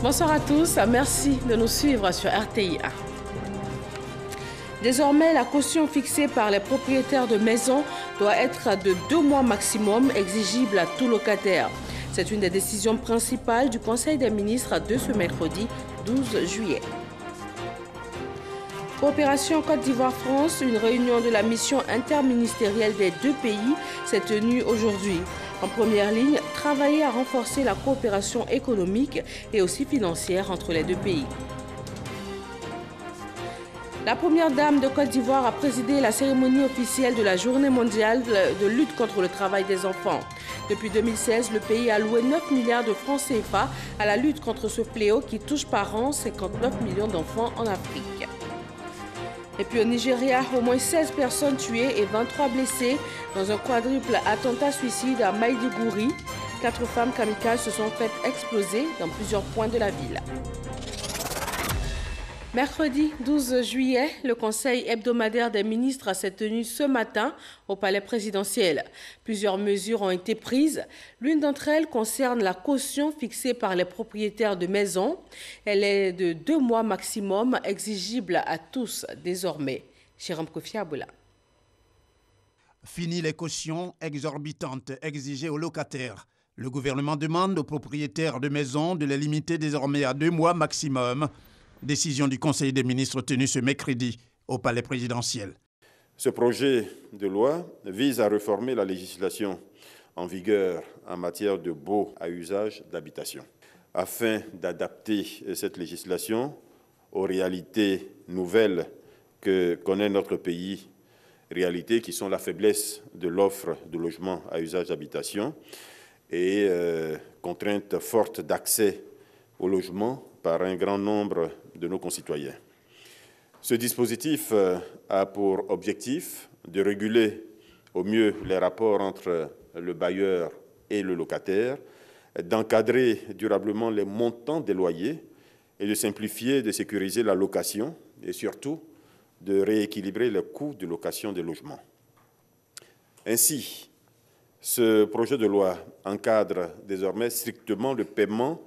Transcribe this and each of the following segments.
Bonsoir à tous, merci de nous suivre sur RTI1. Désormais, la caution fixée par les propriétaires de maisons doit être de 2 mois maximum, exigible à tout locataire. C'est une des décisions principales du Conseil des ministres de ce mercredi 12 juillet. Coopération Côte d'Ivoire-France, une réunion de la mission interministérielle des deux pays s'est tenue aujourd'hui. En première ligne, travailler à renforcer la coopération économique et aussi financière entre les deux pays. La première dame de Côte d'Ivoire a présidé la cérémonie officielle de la Journée mondiale de lutte contre le travail des enfants. Depuis 2016, le pays a alloué 9 milliards de francs CFA à la lutte contre ce fléau qui touche par an 59 millions d'enfants en Afrique. Et puis au Nigeria, au moins 16 personnes tuées et 23 blessées dans un quadruple attentat suicide à Maïdiguri. 4 femmes kamikazes se sont faites exploser dans plusieurs points de la ville. Mercredi 12 juillet, le Conseil hebdomadaire des ministres s'est tenu ce matin au palais présidentiel. Plusieurs mesures ont été prises. L'une d'entre elles concerne la caution fixée par les propriétaires de maisons. Elle est de 2 mois maximum, exigible à tous désormais. Jérôme Kofi Aboula. Fini les cautions exorbitantes exigées aux locataires. Le gouvernement demande aux propriétaires de maisons de les limiter désormais à 2 mois maximum. Décision du Conseil des ministres tenue ce mercredi au palais présidentiel. Ce projet de loi vise à réformer la législation en vigueur en matière de baux à usage d'habitation, afin d'adapter cette législation aux réalités nouvelles que connaît notre pays, réalités qui sont la faiblesse de l'offre de logements à usage d'habitation et contraintes fortes d'accès au logement par un grand nombre de nos concitoyens. Ce dispositif a pour objectif de réguler au mieux les rapports entre le bailleur et le locataire, d'encadrer durablement les montants des loyers et de simplifier et de sécuriser la location et surtout de rééquilibrer les coûts de location des logements. Ainsi, ce projet de loi encadre désormais strictement le paiement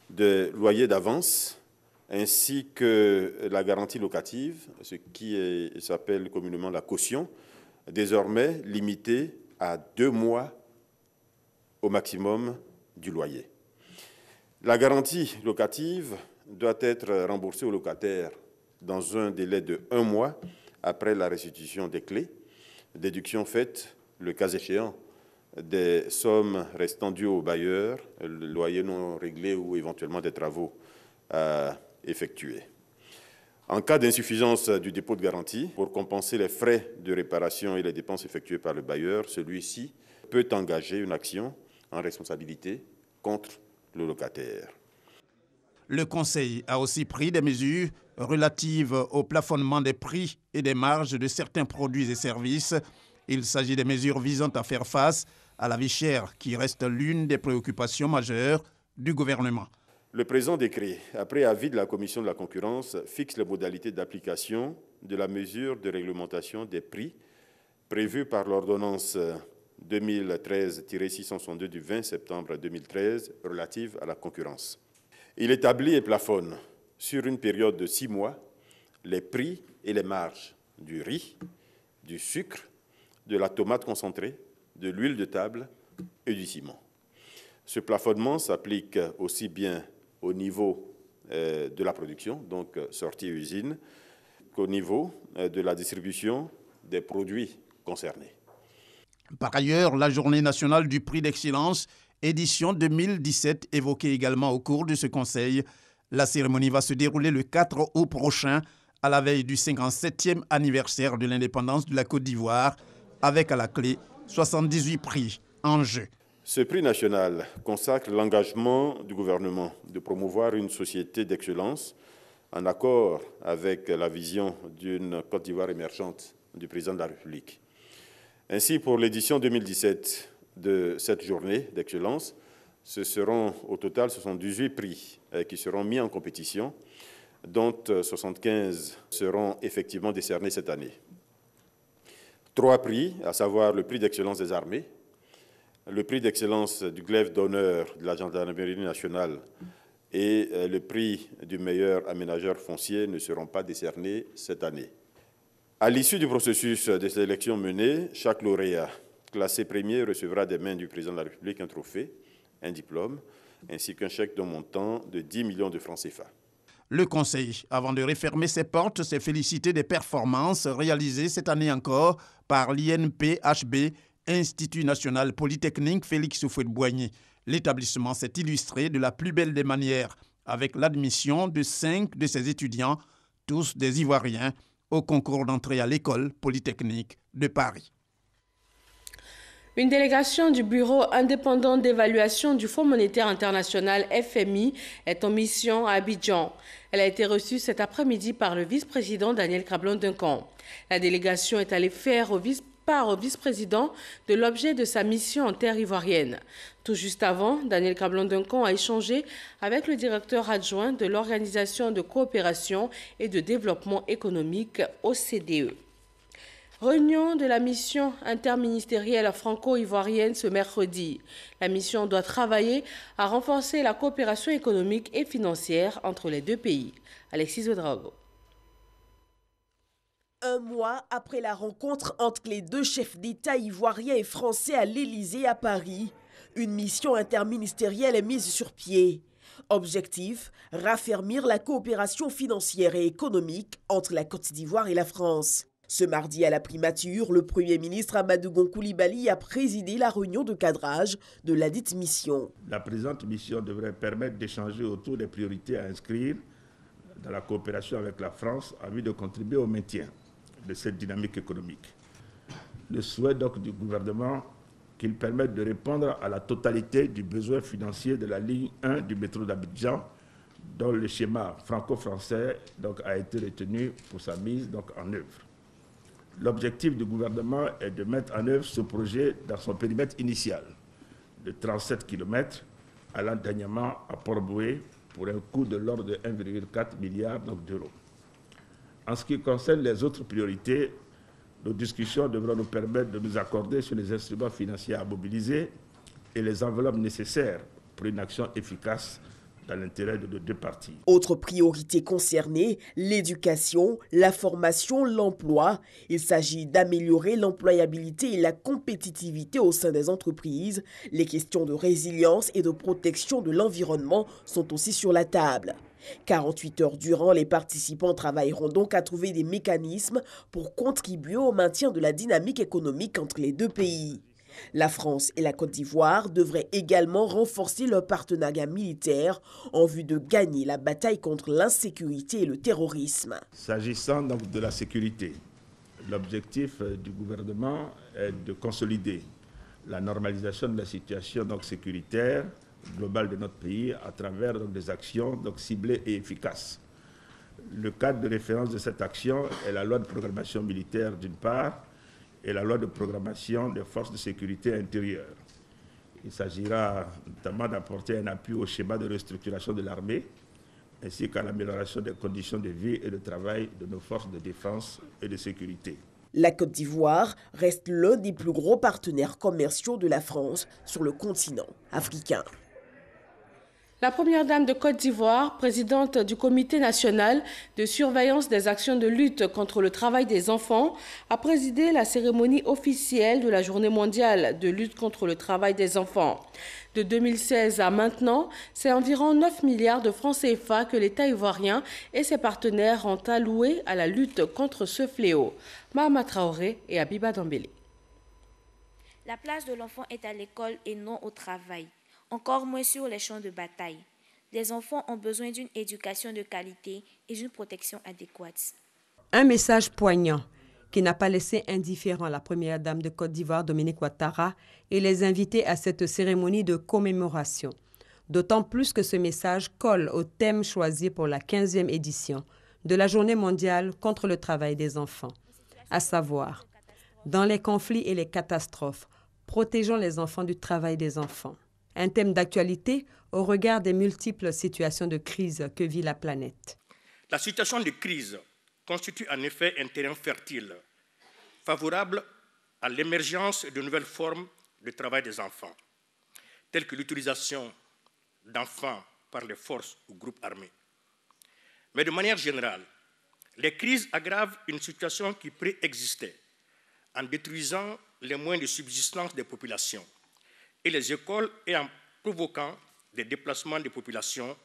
de loyers d'avance ainsi que la garantie locative, ce qui s'appelle communément la caution, désormais limitée à 2 mois au maximum du loyer. La garantie locative doit être remboursée au locataire dans un délai de 1 mois après la restitution des clés, déduction faite, le cas échéant, des sommes restant dues au bailleur, le loyer non réglé ou éventuellement des travaux à effectuer. En cas d'insuffisance du dépôt de garantie, pour compenser les frais de réparation et les dépenses effectuées par le bailleur, celui-ci peut engager une action en responsabilité contre le locataire. Le Conseil a aussi pris des mesures relatives au plafonnement des prix et des marges de certains produits et services. Il s'agit des mesures visant à faire face à la vie chère, qui reste l'une des préoccupations majeures du gouvernement. Le présent décret, après avis de la Commission de la concurrence, fixe les modalités d'application de la mesure de réglementation des prix prévue par l'ordonnance 2013-662 du 20 septembre 2013 relative à la concurrence. Il établit et plafonne sur une période de 6 mois les prix et les marges du riz, du sucre, de la tomate concentrée, de l'huile de table et du ciment. Ce plafonnement s'applique aussi bien au niveau de la production, donc sortie usine, qu'au niveau de la distribution des produits concernés. Par ailleurs, la Journée nationale du prix d'excellence, édition 2017, évoquée également au cours de ce conseil. La cérémonie va se dérouler le 4 août prochain, à la veille du 57e anniversaire de l'indépendance de la Côte d'Ivoire, avec à la clé 78 prix en jeu. Ce prix national consacre l'engagement du gouvernement de promouvoir une société d'excellence en accord avec la vision d'une Côte d'Ivoire émergente du président de la République. Ainsi, pour l'édition 2017 de cette journée d'excellence, au total 78 prix qui seront mis en compétition, dont 75 seront effectivement décernés cette année. 3 prix, à savoir le prix d'excellence des armées, le prix d'excellence du glaive d'honneur de la gendarmerie nationale et le prix du meilleur aménageur foncier ne seront pas décernés cette année. À l'issue du processus de sélection mené, chaque lauréat classé premier recevra des mains du président de la République un trophée, un diplôme, ainsi qu'un chèque d'un montant de 10 millions de francs CFA. Le Conseil, avant de refermer ses portes, s'est félicité des performances réalisées cette année encore par l'INPHB, Institut national polytechnique Félix Houphouët-Boigny. L'établissement s'est illustré de la plus belle des manières avec l'admission de 5 de ses étudiants, tous des Ivoiriens, au concours d'entrée à l'école polytechnique de Paris. Une délégation du Bureau indépendant d'évaluation du Fonds monétaire international FMI est en mission à Abidjan. Elle a été reçue cet après-midi par le vice-président Daniel Krablon-Duncan. La délégation est allée faire part au vice-président de l'objet de sa mission en terre ivoirienne. Tout juste avant, Daniel Krablon-Duncan a échangé avec le directeur adjoint de l'Organisation de coopération et de développement économique OCDE. Réunion de la mission interministérielle franco-ivoirienne ce mercredi. La mission doit travailler à renforcer la coopération économique et financière entre les deux pays. Alexis Ouedraogo. Un mois après la rencontre entre les deux chefs d'État ivoiriens et français à l'Élysée à Paris, une mission interministérielle est mise sur pied. Objectif, raffermir la coopération financière et économique entre la Côte d'Ivoire et la France. Ce mardi à la primature, le Premier ministre Amadou Gon Coulibaly a présidé la réunion de cadrage de ladite mission. La présente mission devrait permettre d'échanger autour des priorités à inscrire dans la coopération avec la France en vue de contribuer au maintien de cette dynamique économique. Le souhait donc du gouvernement qu'il permette de répondre à la totalité du besoin financier de la ligne 1 du métro d'Abidjan, dont le schéma franco-français a été retenu pour sa mise en œuvre. L'objectif du gouvernement est de mettre en œuvre ce projet dans son périmètre initial, de 37 km, allant d'Anyama à Port-Boué pour un coût de l'ordre de 1,4 milliard d'euros. En ce qui concerne les autres priorités, nos discussions devront nous permettre de nous accorder sur les instruments financiers à mobiliser et les enveloppes nécessaires pour une action efficace dans l'intérêt de nos deux parties. Autres priorités concernées, l'éducation, la formation, l'emploi. Il s'agit d'améliorer l'employabilité et la compétitivité au sein des entreprises. Les questions de résilience et de protection de l'environnement sont aussi sur la table. 48 heures durant, les participants travailleront donc à trouver des mécanismes pour contribuer au maintien de la dynamique économique entre les deux pays. La France et la Côte d'Ivoire devraient également renforcer leur partenariat militaire en vue de gagner la bataille contre l'insécurité et le terrorisme. S'agissant donc de la sécurité, l'objectif du gouvernement est de consolider la normalisation de la situation sécuritaire globale de notre pays à travers des actions ciblées et efficaces. Le cadre de référence de cette action est la loi de programmation militaire d'une part, et la loi de programmation des forces de sécurité intérieure. Il s'agira notamment d'apporter un appui au schéma de restructuration de l'armée, ainsi qu'à l'amélioration des conditions de vie et de travail de nos forces de défense et de sécurité. La Côte d'Ivoire reste l'un des plus gros partenaires commerciaux de la France sur le continent africain. La première dame de Côte d'Ivoire, présidente du Comité national de surveillance des actions de lutte contre le travail des enfants, a présidé la cérémonie officielle de la Journée mondiale de lutte contre le travail des enfants. De 2016 à maintenant, c'est environ 9 milliards de francs CFA que l'État ivoirien et ses partenaires ont alloués à la lutte contre ce fléau. Mahama Traoré et Abiba Dambélé. La place de l'enfant est à l'école et non au travail. Encore moins sur les champs de bataille. Les enfants ont besoin d'une éducation de qualité et d'une protection adéquate. Un message poignant qui n'a pas laissé indifférent la première dame de Côte d'Ivoire, Dominique Ouattara, et les invités à cette cérémonie de commémoration. D'autant plus que ce message colle au thème choisi pour la 15e édition de la Journée mondiale contre le travail des enfants, à savoir, dans les conflits et les catastrophes, protégeons les enfants du travail des enfants. Un thème d'actualité au regard des multiples situations de crise que vit la planète. La situation de crise constitue en effet un terrain fertile, favorable à l'émergence de nouvelles formes de travail des enfants, telles que l'utilisation d'enfants par les forces ou groupes armés. Mais de manière générale, les crises aggravent une situation qui préexistait en détruisant les moyens de subsistance des populations et les écoles et en provoquant des déplacements des populations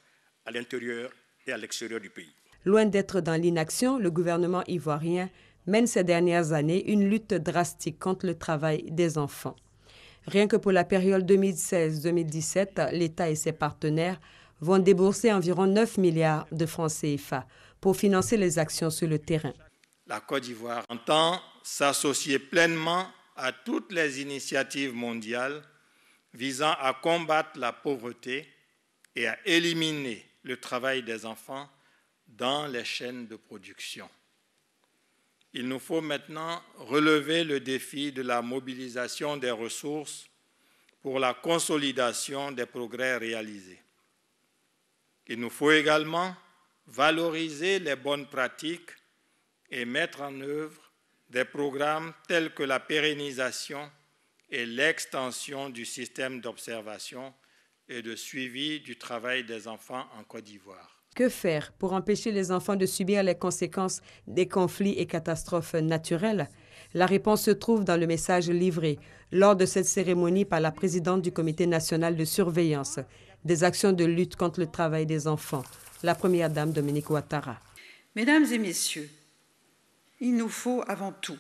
à l'intérieur et à l'extérieur du pays. Loin d'être dans l'inaction, le gouvernement ivoirien mène ces dernières années une lutte drastique contre le travail des enfants. Rien que pour la période 2016-2017, l'État et ses partenaires vont débourser environ 9 milliards de francs CFA pour financer les actions sur le terrain. La Côte d'Ivoire entend s'associer pleinement à toutes les initiatives mondiales visant à combattre la pauvreté et à éliminer le travail des enfants dans les chaînes de production. Il nous faut maintenant relever le défi de la mobilisation des ressources pour la consolidation des progrès réalisés. Il nous faut également valoriser les bonnes pratiques et mettre en œuvre des programmes tels que la pérennisation et l'extension du système d'observation et de suivi du travail des enfants en Côte d'Ivoire. Que faire pour empêcher les enfants de subir les conséquences des conflits et catastrophes naturelles? La réponse se trouve dans le message livré lors de cette cérémonie par la présidente du Comité national de surveillance des actions de lutte contre le travail des enfants, la première dame Dominique Ouattara. Mesdames et messieurs, il nous faut avant tout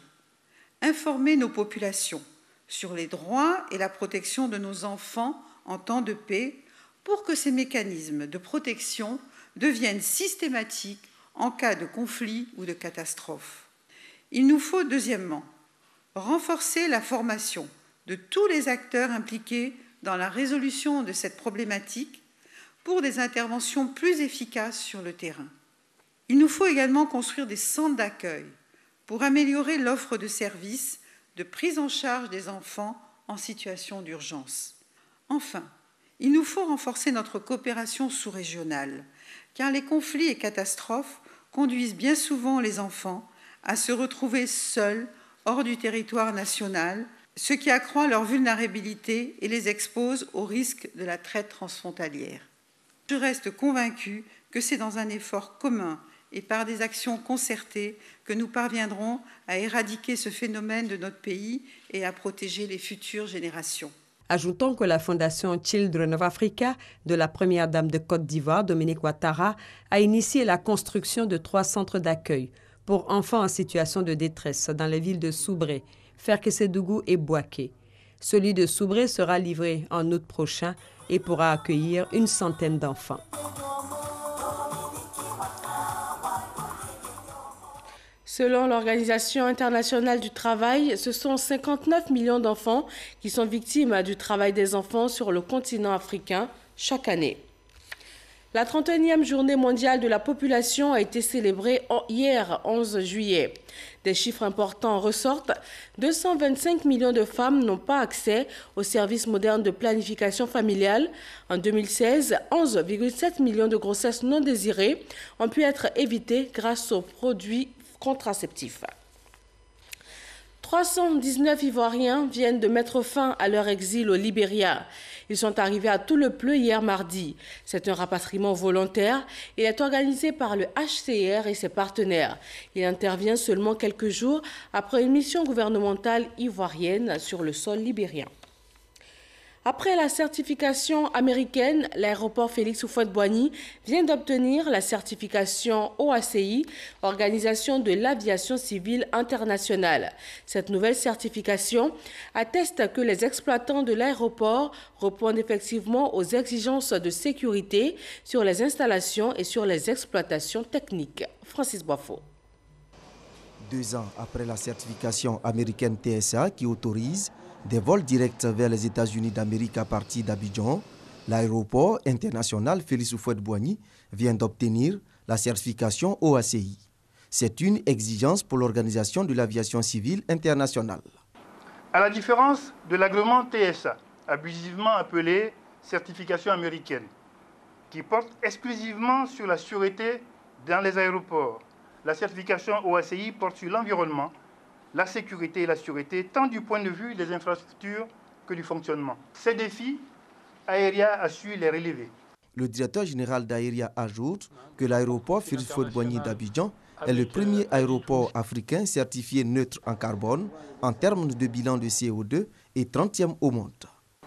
informer nos populations sur les droits et la protection de nos enfants en temps de paix pour que ces mécanismes de protection deviennent systématiques en cas de conflit ou de catastrophe. Il nous faut, deuxièmement, renforcer la formation de tous les acteurs impliqués dans la résolution de cette problématique pour des interventions plus efficaces sur le terrain. Il nous faut également construire des centres d'accueil pour améliorer l'offre de services de prise en charge des enfants en situation d'urgence. Enfin, il nous faut renforcer notre coopération sous-régionale, car les conflits et catastrophes conduisent bien souvent les enfants à se retrouver seuls hors du territoire national, ce qui accroît leur vulnérabilité et les expose au risque de la traite transfrontalière. Je reste convaincue que c'est dans un effort commun et par des actions concertées que nous parviendrons à éradiquer ce phénomène de notre pays et à protéger les futures générations. Ajoutons que la Fondation Children of Africa de la première dame de Côte d'Ivoire, Dominique Ouattara, a initié la construction de 3 centres d'accueil pour enfants en situation de détresse dans les villes de Soubré, Ferkessédougou et Bouaké. Celui de Soubré sera livré en août prochain et pourra accueillir une centaine d'enfants. Selon l'Organisation internationale du travail, ce sont 59 millions d'enfants qui sont victimes du travail des enfants sur le continent africain chaque année. La 31e journée mondiale de la population a été célébrée hier, 11 juillet. Des chiffres importants ressortent. 225 millions de femmes n'ont pas accès aux services modernes de planification familiale. En 2016, 11,7 millions de grossesses non désirées ont pu être évitées grâce aux produits contraceptifs. 319 Ivoiriens viennent de mettre fin à leur exil au Libéria. Ils sont arrivés à Toulepleu hier mardi. C'est un rapatriement volontaire. Il est organisé par le HCR et ses partenaires. Il intervient seulement quelques jours après une mission gouvernementale ivoirienne sur le sol libérien. Après la certification américaine, l'aéroport Félix Houphouët-Boigny vient d'obtenir la certification OACI, Organisation de l'Aviation Civile Internationale. Cette nouvelle certification atteste que les exploitants de l'aéroport répondent effectivement aux exigences de sécurité sur les installations et sur les exploitations techniques. Francis Boifo. 2 ans après la certification américaine TSA qui autorise des vols directs vers les États-Unis d'Amérique à partir d'Abidjan, l'aéroport international Félix Houphouët-Boigny vient d'obtenir la certification OACI. C'est une exigence pour l'Organisation de l'Aviation Civile Internationale. À la différence de l'agrément TSA, abusivement appelé certification américaine, qui porte exclusivement sur la sûreté dans les aéroports, la certification OACI porte sur l'environnement, la sécurité et la sûreté, tant du point de vue des infrastructures que du fonctionnement. Ces défis, Aéria a su les relever. Le directeur général d'Aéria ajoute que l'aéroport Félix Houphouët-Boigny d'Abidjan est le premier aéroport africain certifié neutre en carbone en termes de bilan de CO2 et 30e au monde.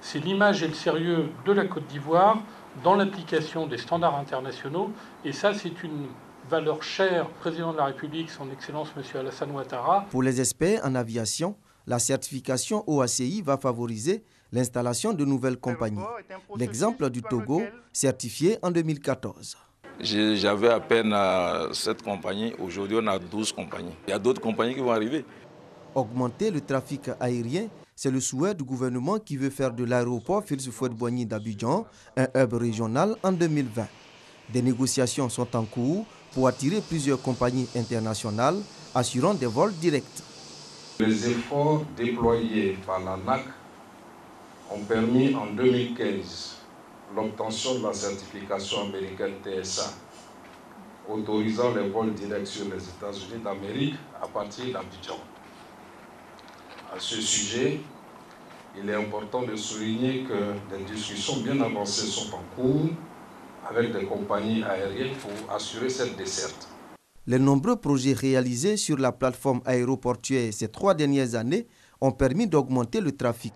C'est l'image et le sérieux de la Côte d'Ivoire dans l'application des standards internationaux. Et ça, c'est une valeur chère au président de la République, son Excellence M. Alassane Ouattara. Pour les experts en aviation, la certification OACI va favoriser l'installation de nouvelles compagnies. L'exemple du Togo, certifié en 2014. J'avais à peine 7 compagnies, aujourd'hui on a 12 compagnies. Il y a d'autres compagnies qui vont arriver. Augmenter le trafic aérien, c'est le souhait du gouvernement qui veut faire de l'aéroport Félix Houphouët-Boigny d'Abidjan un hub régional en 2020. Des négociations sont en cours pour attirer plusieurs compagnies internationales assurant des vols directs. Les efforts déployés par l'ANAC ont permis en 2015 l'obtention de la certification américaine TSA, autorisant les vols directs sur les États-Unis d'Amérique à partir d'Abidjan. À ce sujet, il est important de souligner que des discussions bien avancées sont en cours avec des compagnies aériennes pour assurer cette desserte. Les nombreux projets réalisés sur la plateforme aéroportuaire ces 3 dernières années ont permis d'augmenter le trafic.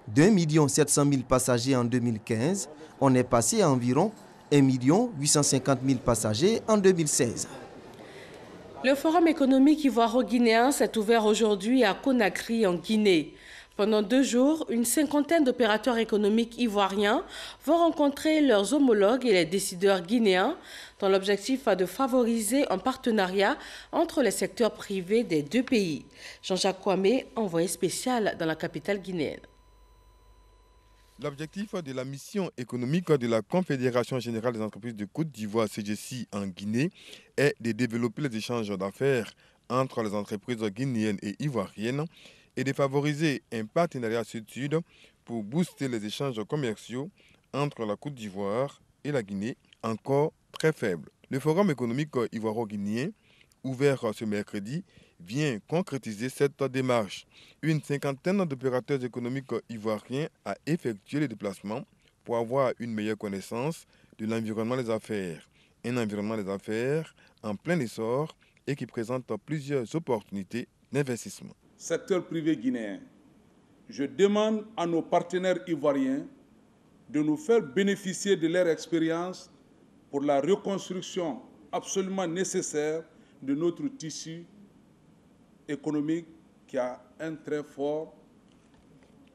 d'1 700 000 passagers en 2015, on est passé à environ 1 850 000 passagers en 2016. Le Forum économique ivoiro-guinéen s'est ouvert aujourd'hui à Conakry, en Guinée. Pendant 2 jours, une cinquantaine d'opérateurs économiques ivoiriens vont rencontrer leurs homologues et les décideurs guinéens dans l'objectif de favoriser un partenariat entre les secteurs privés des 2 pays. Jean-Jacques Kwame, envoyé spécial dans la capitale guinéenne. L'objectif de la mission économique de la Confédération générale des entreprises de Côte d'Ivoire, CGC, en Guinée, est de développer les échanges d'affaires entre les entreprises guinéennes et ivoiriennes et de favoriser un partenariat sud-sud pour booster les échanges commerciaux entre la Côte d'Ivoire et la Guinée, encore très faibles. Le Forum économique ivoiro-guinéen, ouvert ce mercredi, vient concrétiser cette démarche. Une cinquantaine d'opérateurs économiques ivoiriens a effectué les déplacements pour avoir une meilleure connaissance de l'environnement des affaires. Un environnement des affaires en plein essor et qui présente plusieurs opportunités d'investissement. Secteur privé guinéen, je demande à nos partenaires ivoiriens de nous faire bénéficier de leur expérience pour la reconstruction absolument nécessaire de notre tissu économique qui a un très fort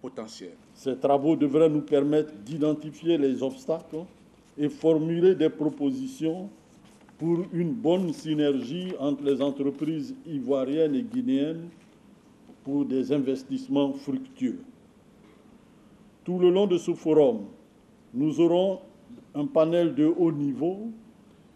potentiel. Ces travaux devraient nous permettre d'identifier les obstacles et formuler des propositions pour une bonne synergie entre les entreprises ivoiriennes et guinéennes pour des investissements fructueux. Tout le long de ce forum, nous aurons un panel de haut niveau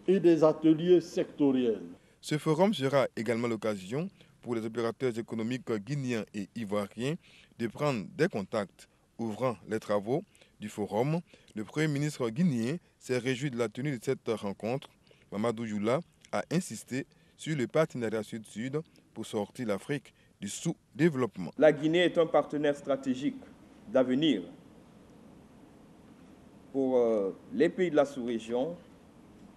et des ateliers sectoriels. Ce forum sera également l'occasion pour les opérateurs économiques guinéens et ivoiriens de prendre des contacts. Ouvrant les travaux du forum, le Premier ministre guinéen s'est réjoui de la tenue de cette rencontre. Mamadou Youla a insisté sur le partenariat sud-sud pour sortir l'Afrique du sous-développement. La Guinée est un partenaire stratégique d'avenir pour les pays de la sous-région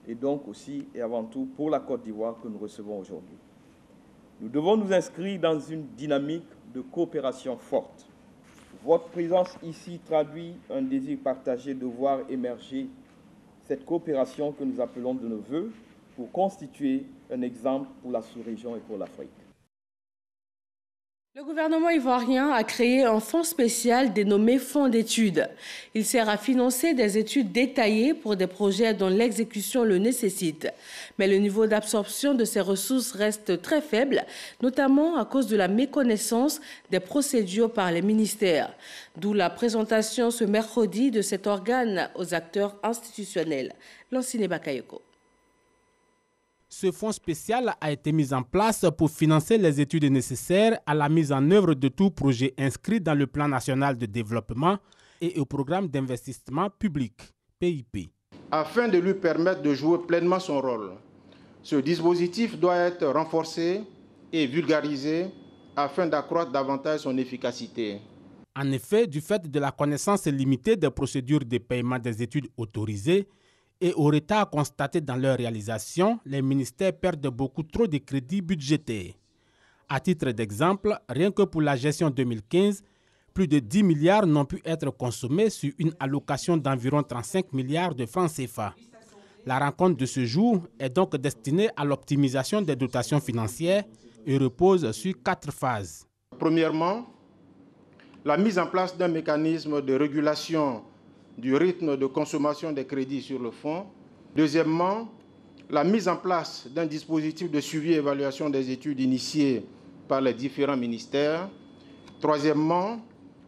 et donc aussi et avant tout pour la Côte d'Ivoire que nous recevons aujourd'hui. Nous devons nous inscrire dans une dynamique de coopération forte. Votre présence ici traduit un désir partagé de voir émerger cette coopération que nous appelons de nos vœux pour constituer un exemple pour la sous-région et pour l'Afrique. Le gouvernement ivoirien a créé un fonds spécial dénommé Fonds d'études. Il sert à financer des études détaillées pour des projets dont l'exécution le nécessite. Mais le niveau d'absorption de ces ressources reste très faible, notamment à cause de la méconnaissance des procédures par les ministères. D'où la présentation ce mercredi de cet organe aux acteurs institutionnels. Lancine Bakayoko. Ce fonds spécial a été mis en place pour financer les études nécessaires à la mise en œuvre de tout projet inscrit dans le Plan national de développement et au programme d'investissement public, PIP. Afin de lui permettre de jouer pleinement son rôle, ce dispositif doit être renforcé et vulgarisé afin d'accroître davantage son efficacité. En effet, du fait de la connaissance limitée des procédures de paiement des études autorisées, et au retard constaté dans leur réalisation, les ministères perdent beaucoup trop de crédits budgétés. À titre d'exemple, rien que pour la gestion 2015, plus de 10 milliards n'ont pu être consommés sur une allocation d'environ 35 milliards de francs CFA. La rencontre de ce jour est donc destinée à l'optimisation des dotations financières et repose sur 4 phases. Premièrement, la mise en place d'un mécanisme de régulation du rythme de consommation des crédits sur le fonds. Deuxièmement, la mise en place d'un dispositif de suivi et évaluation des études initiées par les différents ministères. Troisièmement,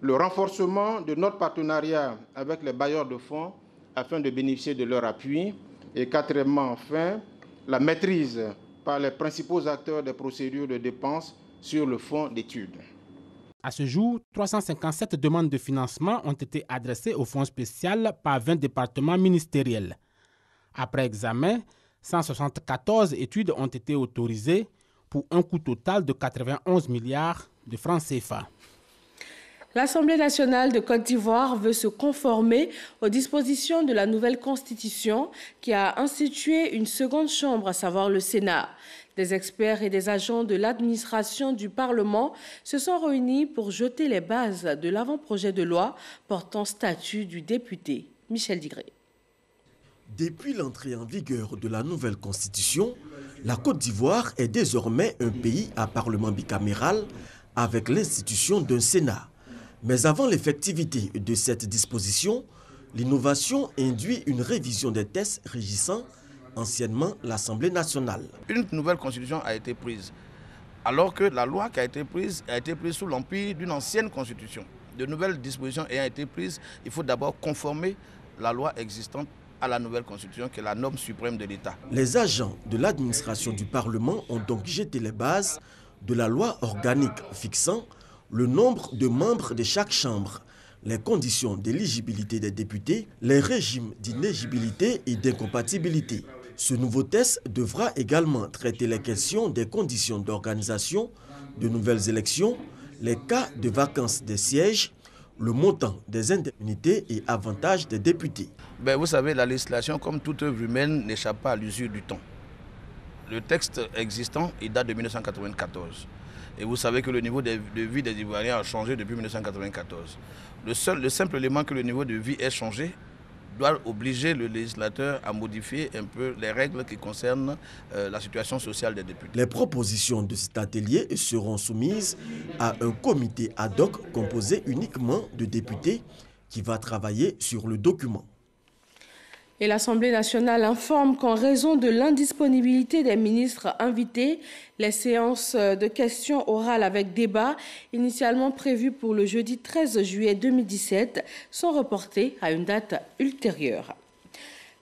le renforcement de notre partenariat avec les bailleurs de fonds afin de bénéficier de leur appui. Et quatrièmement, enfin, la maîtrise par les principaux acteurs des procédures de dépenses sur le fonds d'études. À ce jour, 357 demandes de financement ont été adressées au fonds spécial par 20 départements ministériels. Après examen, 174 études ont été autorisées pour un coût total de 91 milliards de francs CFA. L'Assemblée nationale de Côte d'Ivoire veut se conformer aux dispositions de la nouvelle constitution qui a institué une seconde chambre, à savoir le Sénat. Des experts et des agents de l'administration du Parlement se sont réunis pour jeter les bases de l'avant-projet de loi portant statut du député. Michel Digré. Depuis l'entrée en vigueur de la nouvelle constitution, la Côte d'Ivoire est désormais un pays à parlement bicaméral avec l'institution d'un Sénat. Mais avant l'effectivité de cette disposition, l'innovation induit une révision des textes régissant anciennement l'Assemblée nationale. Une nouvelle constitution a été prise, alors que la loi qui a été prise sous l'empire d'une ancienne constitution. De nouvelles dispositions ayant été prises, il faut d'abord conformer la loi existante à la nouvelle constitution qui est la norme suprême de l'État. Les agents de l'administration du Parlement ont donc jeté les bases de la loi organique fixant le nombre de membres de chaque chambre, les conditions d'éligibilité des députés, les régimes d'inéligibilité et d'incompatibilité. Ce nouveau texte devra également traiter les questions des conditions d'organisation, de nouvelles élections, les cas de vacances des sièges, le montant des indemnités et avantages des députés. Vous savez, la législation, comme toute œuvre humaine, n'échappe pas à l'usure du temps. Le texte existant, il date de 1994. Et vous savez que le niveau de vie des Ivoiriens a changé depuis 1994. Le simple élément que le niveau de vie ait changé doit obliger le législateur à modifier un peu les règles qui concernent la situation sociale des députés. Les propositions de cet atelier seront soumises à un comité ad hoc composé uniquement de députés qui va travailler sur le document. Et l'Assemblée nationale informe qu'en raison de l'indisponibilité des ministres invités, les séances de questions orales avec débat, initialement prévues pour le jeudi 13 juillet 2017, sont reportées à une date ultérieure.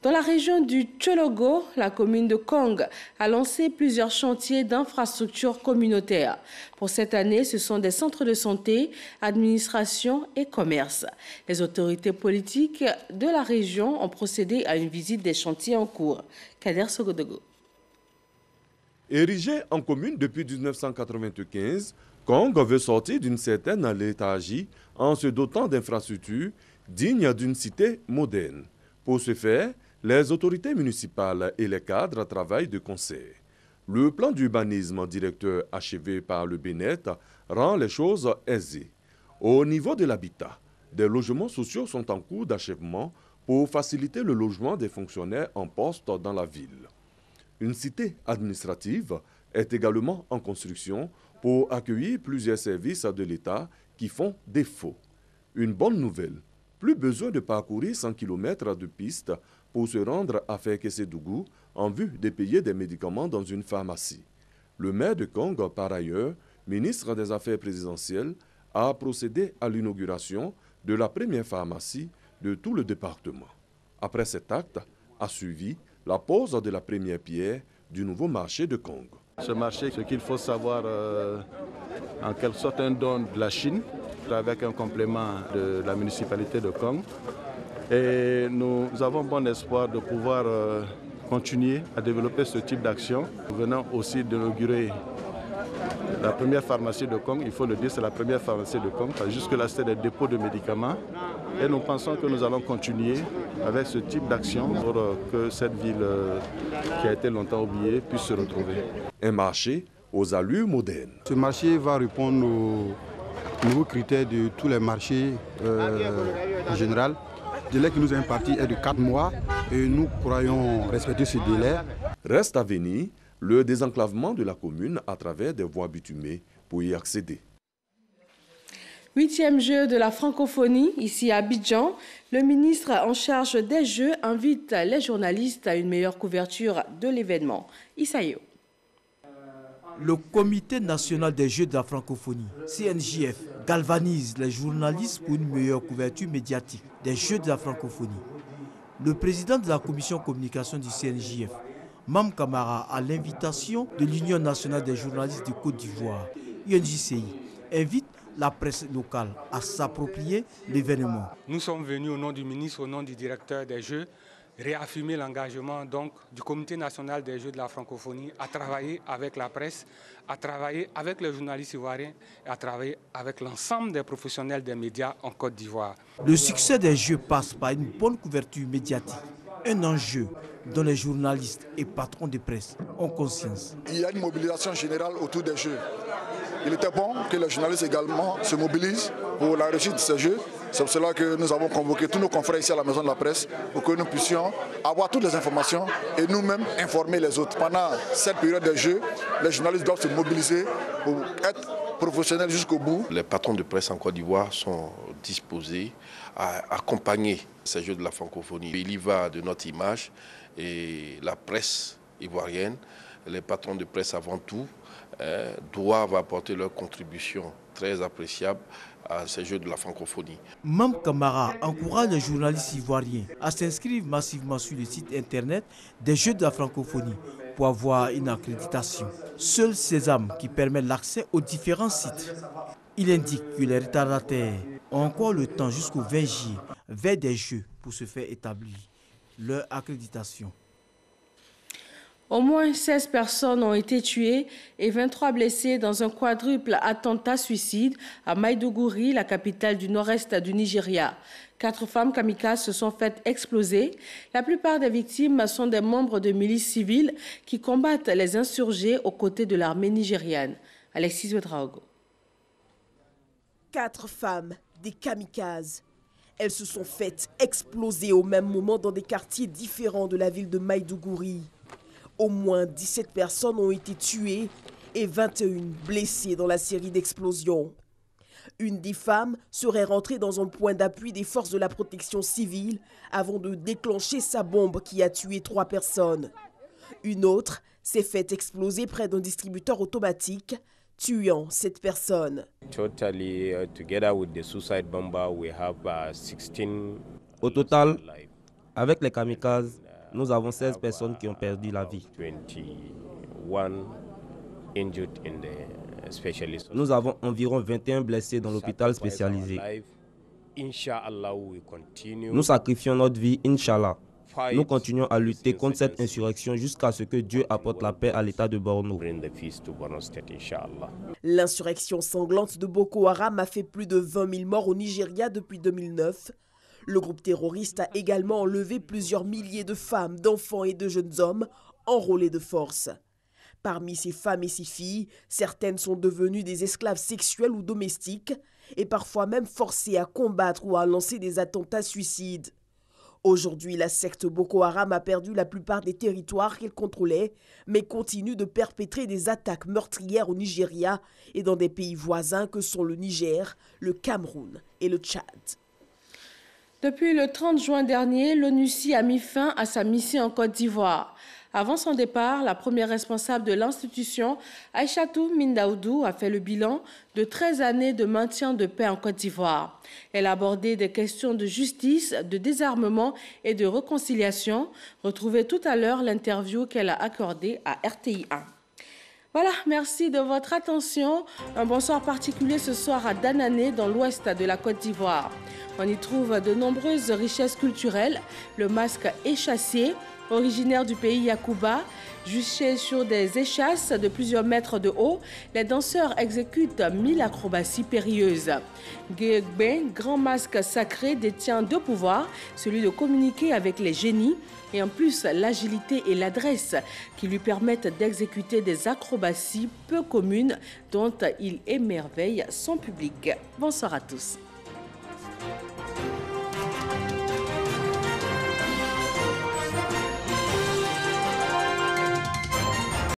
Dans la région du Tchologo, la commune de Kong a lancé plusieurs chantiers d'infrastructures communautaires. Pour cette année, ce sont des centres de santé, administration et commerce. Les autorités politiques de la région ont procédé à une visite des chantiers en cours. Kader Sogodogo. Érigé en commune depuis 1995, Kong veut sortir d'une certaine léthargie en se dotant d'infrastructures dignes d'une cité moderne. Pour ce faire, les autorités municipales et les cadres travaillent de concert. Le plan d'urbanisme directeur achevé par le BNET rend les choses aisées. Au niveau de l'habitat, des logements sociaux sont en cours d'achèvement pour faciliter le logement des fonctionnaires en poste dans la ville. Une cité administrative est également en construction pour accueillir plusieurs services de l'État qui font défaut. Une bonne nouvelle, plus besoin de parcourir 100 km de pistes pour se rendre à Fekese-Dougou en vue de payer des médicaments dans une pharmacie. Le maire de Kong, par ailleurs, ministre des Affaires présidentielles, a procédé à l'inauguration de la première pharmacie de tout le département. Après cet acte, a suivi la pose de la première pierre du nouveau marché de Kong. Ce marché, ce qu'il faut savoir, en quelque sorte un don de la Chine, avec un complément de la municipalité de Kong. Et nous avons bon espoir de pouvoir continuer à développer ce type d'action. Nous venons aussi d'inaugurer la première pharmacie de Kong. Il faut le dire, c'est la première pharmacie de Kong. Jusque-là, c'était des dépôts de médicaments. Et nous pensons que nous allons continuer avec ce type d'action pour que cette ville qui a été longtemps oubliée puisse se retrouver. Un marché aux allures modernes. Ce marché va répondre aux nouveaux critères de tous les marchés en général. Le délai qui nous est imparti est de 4 mois et nous croyons respecter ce délai. Reste à venir le désenclavement de la commune à travers des voies bitumées pour y accéder. 8e jeu de la francophonie, ici à Abidjan. Le ministre en charge des Jeux invite les journalistes à une meilleure couverture de l'événement. Issaïo. Le Comité national des Jeux de la francophonie, CNJF, galvanise les journalistes pour une meilleure couverture médiatique des Jeux de la francophonie. Le président de la commission communication du CNJF, Mam Kamara, à l'invitation de l'Union nationale des journalistes de Côte d'Ivoire, UNJCI, invite la presse locale à s'approprier l'événement. Nous sommes venus au nom du ministre, au nom du directeur des Jeux, réaffirmer l'engagement donc du Comité national des Jeux de la francophonie à travailler avec la presse, à travailler avec les journalistes ivoiriens et à travailler avec l'ensemble des professionnels des médias en Côte d'Ivoire. Le succès des Jeux passe par une bonne couverture médiatique, un enjeu dont les journalistes et patrons de presse ont conscience. Il y a une mobilisation générale autour des Jeux. Il était bon que les journalistes également se mobilisent pour la réussite de ces Jeux. C'est pour cela que nous avons convoqué tous nos confrères ici à la Maison de la Presse pour que nous puissions avoir toutes les informations et nous-mêmes informer les autres. Pendant cette période de Jeux, les journalistes doivent se mobiliser pour être professionnels jusqu'au bout. Les patrons de presse en Côte d'Ivoire sont disposés à accompagner ces Jeux de la francophonie. Il y va de notre image et la presse ivoirienne, les patrons de presse avant tout, doivent apporter leur contribution très appréciable à ces Jeux de la francophonie. Mam Kamara encourage les journalistes ivoiriens à s'inscrire massivement sur le site internet des Jeux de la francophonie pour avoir une accréditation. Seul Sésame qui permet l'accès aux différents sites. Il indique que les retardataires ont encore le temps jusqu'au 20 juillet vers des Jeux pour se faire établir leur accréditation. Au moins 16 personnes ont été tuées et 23 blessées dans un quadruple attentat-suicide à Maïdougouri, la capitale du nord-est du Nigeria. 4 femmes kamikazes se sont faites exploser. La plupart des victimes sont des membres de milices civiles qui combattent les insurgés aux côtés de l'armée nigériane. Alexis Ouedraogo. 4 femmes, des kamikazes. Elles se sont faites exploser au même moment dans des quartiers différents de la ville de Maïdougouri. Au moins 17 personnes ont été tuées et 21 blessées dans la série d'explosions. Une des femmes serait rentrée dans un point d'appui des forces de la protection civile avant de déclencher sa bombe qui a tué 3 personnes. Une autre s'est fait exploser près d'un distributeur automatique, tuant 7 personnes. Au total, avec les kamikazes, nous avons 16 personnes qui ont perdu la vie. Nous avons environ 21 blessés dans l'hôpital spécialisé. Nous sacrifions notre vie, Inch'Allah. Nous continuons à lutter contre cette insurrection jusqu'à ce que Dieu apporte la paix à l'État de Borno. L'insurrection sanglante de Boko Haram a fait plus de 20 000 morts au Nigeria depuis 2009. Le groupe terroriste a également enlevé plusieurs milliers de femmes, d'enfants et de jeunes hommes enrôlés de force. Parmi ces femmes et ces filles, certaines sont devenues des esclaves sexuels ou domestiques et parfois même forcées à combattre ou à lancer des attentats suicides. Aujourd'hui, la secte Boko Haram a perdu la plupart des territoires qu'elle contrôlait, mais continue de perpétrer des attaques meurtrières au Nigeria et dans des pays voisins que sont le Niger, le Cameroun et le Tchad. Depuis le 30 juin dernier, l'ONUCI a mis fin à sa mission en Côte d'Ivoire. Avant son départ, la première responsable de l'institution, Aïchatou Mindaoudou, a fait le bilan de 13 années de maintien de paix en Côte d'Ivoire. Elle a abordé des questions de justice, de désarmement et de réconciliation. Retrouvez tout à l'heure l'interview qu'elle a accordée à RTI 1. Voilà, merci de votre attention. Un bonsoir particulier ce soir à Danané, dans l'ouest de la Côte d'Ivoire. On y trouve de nombreuses richesses culturelles, le masque échassier, Originaire du pays Yakuba, juchés sur des échasses de plusieurs mètres de haut, les danseurs exécutent 1000 acrobaties périlleuses. Guegben, grand masque sacré, détient deux pouvoirs, celui de communiquer avec les génies et en plus l'agilité et l'adresse qui lui permettent d'exécuter des acrobaties peu communes dont il émerveille son public. Bonsoir à tous.